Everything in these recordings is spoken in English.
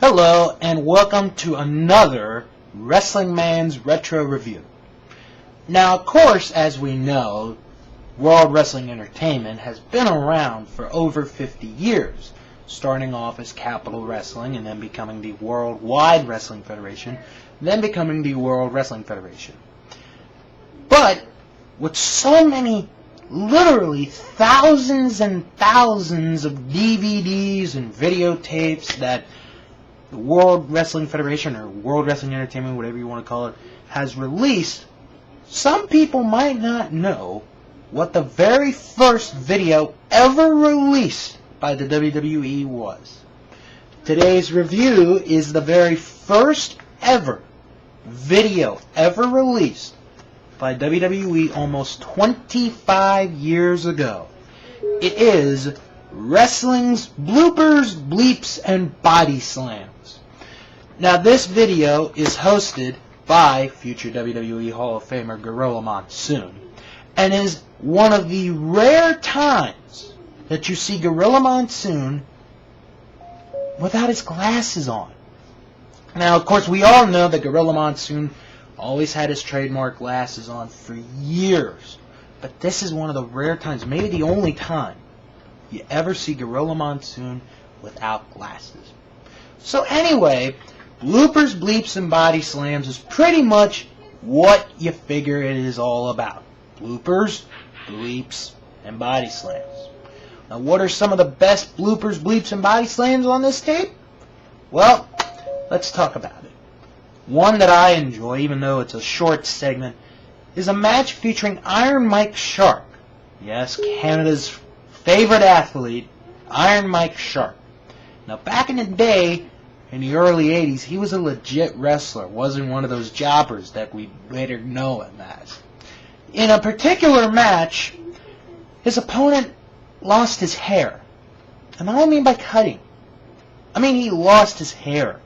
Hello and welcome to another Wrestling Man's Retro Review. Now, of course, as we know, World Wrestling Entertainment has been around for over 50 years, starting off as Capital Wrestling and then becoming the Worldwide Wrestling Federation, then becoming the World Wrestling Federation. But with so many, literally thousands and thousands of DVDs and videotapes that the World Wrestling Federation, or World Wrestling Entertainment, whatever you want to call it, has released, some people might not know what the very first video ever released by the WWE was. Today's review is the very first ever video ever released by WWE almost 25 years ago. It is Wrestling's Bloopers, Bleeps, and Bodyslams. Now, this video is hosted by future WWE Hall of Famer Gorilla Monsoon, and is one of the rare times that you see Gorilla Monsoon without his glasses on. Now, of course, we all know that Gorilla Monsoon always had his trademark glasses on for years, but this is one of the rare times, maybe the only time, you ever see Gorilla Monsoon without glasses. So anyway, Bloopers, Bleeps, and Bodyslams is pretty much what you figure it is all about. Bloopers, Bleeps, and Bodyslams. Now, what are some of the best bloopers, bleeps, and bodyslams on this tape? Well, let's talk about it. One that I enjoy, even though it's a short segment, is a match featuring Iron Mike Shark. Yes, Canada's favorite athlete, Iron Mike Shark. Now, back in the day, in the early 80s, he was a legit wrestler. Wasn't one of those jobbers that we later know him as. In a particular match, his opponent lost his hair. And I don't mean by cutting. I mean he lost his hair.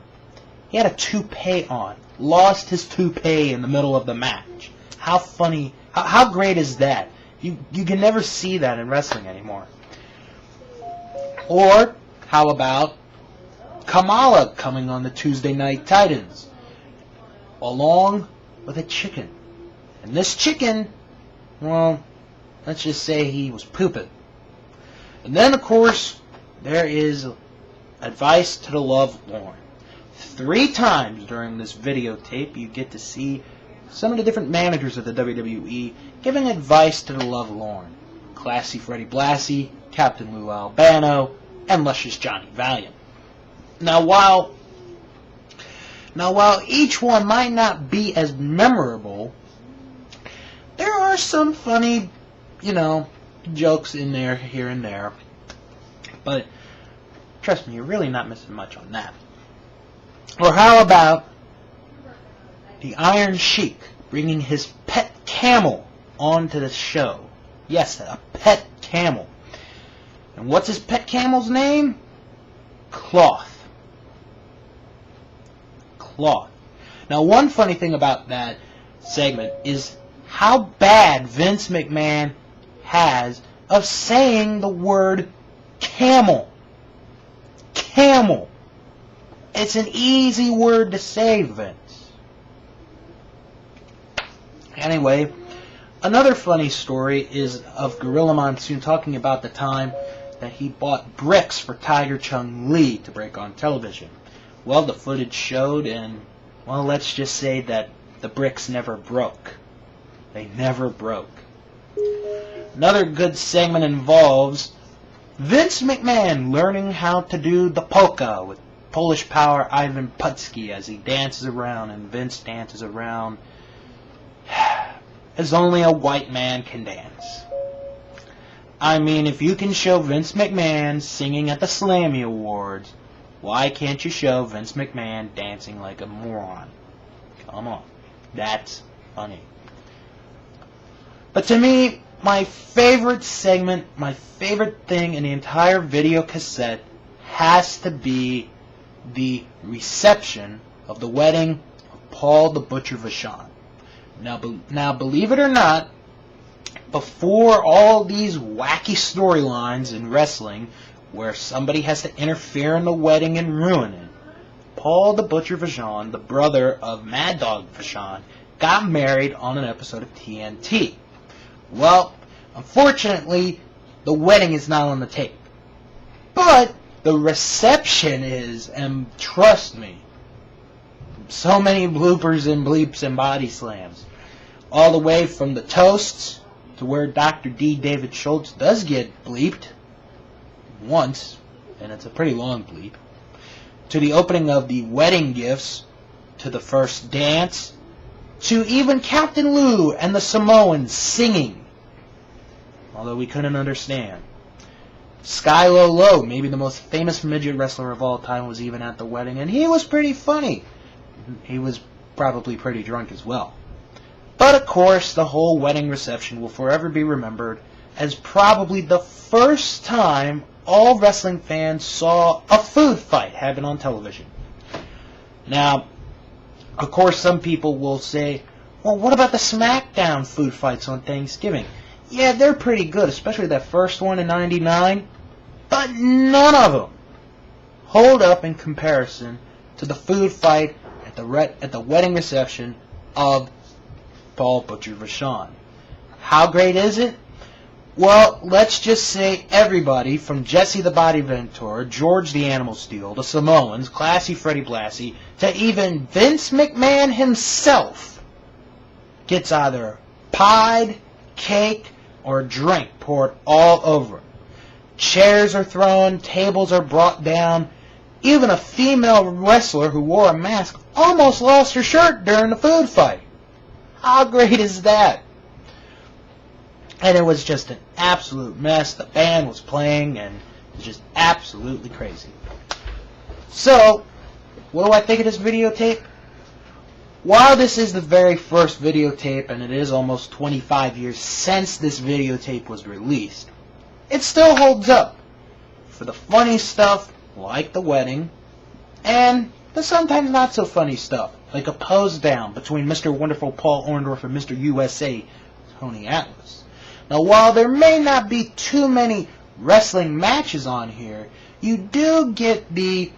He had a toupee on. Lost his toupee in the middle of the match. How funny, how great is that? You can never see that in wrestling anymore. Or, how about Kamala coming on the Tuesday Night Titans, along with a chicken. And this chicken, well, let's just say he was pooping. And then, of course, there is advice to the lovelorn. 3 times during this videotape, you get to see some of the different managers of the WWE giving advice to the lovelorn. Classy Freddie Blassie, Captain Lou Albano, and Luscious Johnny Valiant. Now, while each one might not be as memorable, there are some funny, jokes in there, here and there. But, trust me, you're really not missing much on that. Or how about the Iron Sheik bringing his pet camel onto the show? Yes, a pet camel. And what's his pet camel's name? Cloth. Cloth. Now, one funny thing about that segment is how bad Vince McMahon has of saying the word camel. Camel. It's an easy word to say, Vince. Anyway, another funny story is of Gorilla Monsoon talking about the time that he bought bricks for Tiger Chung Lee to break on television. Well, the footage showed, and, well, let's just say that the bricks never broke. They never broke. Another good segment involves Vince McMahon learning how to do the polka with Polish power Ivan Putski as he dances around, and Vince dances around as only a white man can dance. I mean, if you can show Vince McMahon singing at the Slammy Awards, why can't you show Vince McMahon dancing like a moron? Come on. That's funny. But to me, my favorite segment, my favorite thing in the entire video cassette has to be the reception of the wedding of Paul the Butcher Vachon. Now, believe it or not, before all these wacky storylines in wrestling where somebody has to interfere in the wedding and ruin it, Paul the Butcher Vachon, the brother of Mad Dog Vachon, got married on an episode of TNT. Well, unfortunately, the wedding is not on the tape. But the reception is, and trust me, so many bloopers and bleeps and body slams. All the way from the toasts to where Dr. D. David Schultz does get bleeped once, and it's a pretty long bleep, to the opening of the wedding gifts, to the first dance, to even Captain Lou and the Samoans singing, although we couldn't understand. Skylo Low, maybe the most famous midget wrestler of all time, was even at the wedding, and he was pretty funny. He was probably pretty drunk as well. But of course, the whole wedding reception will forever be remembered as probably the first time all wrestling fans saw a food fight happen on television. Now, of course, some people will say, well, what about the SmackDown food fights on Thanksgiving? Yeah, they're pretty good, especially that first one in '99, but none of them hold up in comparison to the food fight at the wedding reception of Paul Butcher Vachon. How great is it? Well, let's just say everybody from Jesse the Body Ventura, George the Animal Steel, the Samoans, Classy Freddie Blassie, to even Vince McMahon himself gets either pied, cake, or drink poured all over. Chairs are thrown, tables are brought down. Even a female wrestler who wore a mask almost lost her shirt during the food fight. How great is that? And it was just an absolute mess. The band was playing, and it was just absolutely crazy. So, what do I think of this videotape? While this is the very first videotape, and it is almost 25 years since this videotape was released, it still holds up for the funny stuff, like the wedding, and the sometimes not so funny stuff, like a pose down between Mr. Wonderful Paul Orndorff and Mr. USA Tony Atlas. Now, while there may not be too many wrestling matches on here, you do get the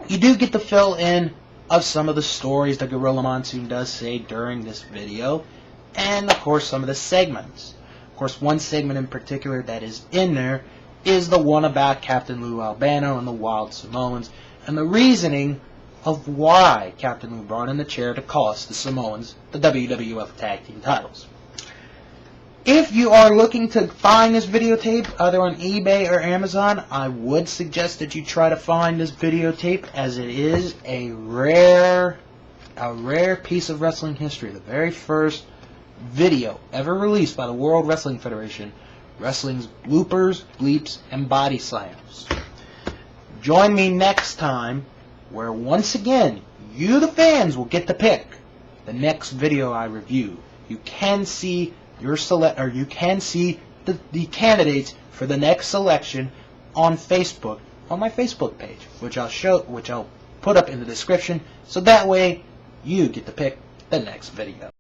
fill in of some of the stories that Gorilla Monsoon does say during this video, and of course some of the segments. Of course, one segment in particular that is in there is the one about Captain Lou Albano and the Wild Samoans, and the reasoning of why Captain Lou brought in the chair to cost the Samoans the WWF Tag Team titles. If you are looking to find this videotape, either on eBay or Amazon, I would suggest that you try to find this videotape, as it is a rare piece of wrestling history. The very first video ever released by the World Wrestling Federation, wrestling's bloopers, bleeps, and body slams. Join me next time, where once again, you the fans will get to pick the next video I review. You can see the candidates for the next selection on Facebook, on my Facebook page, which I'll put up in the description, so that way you get to pick the next video.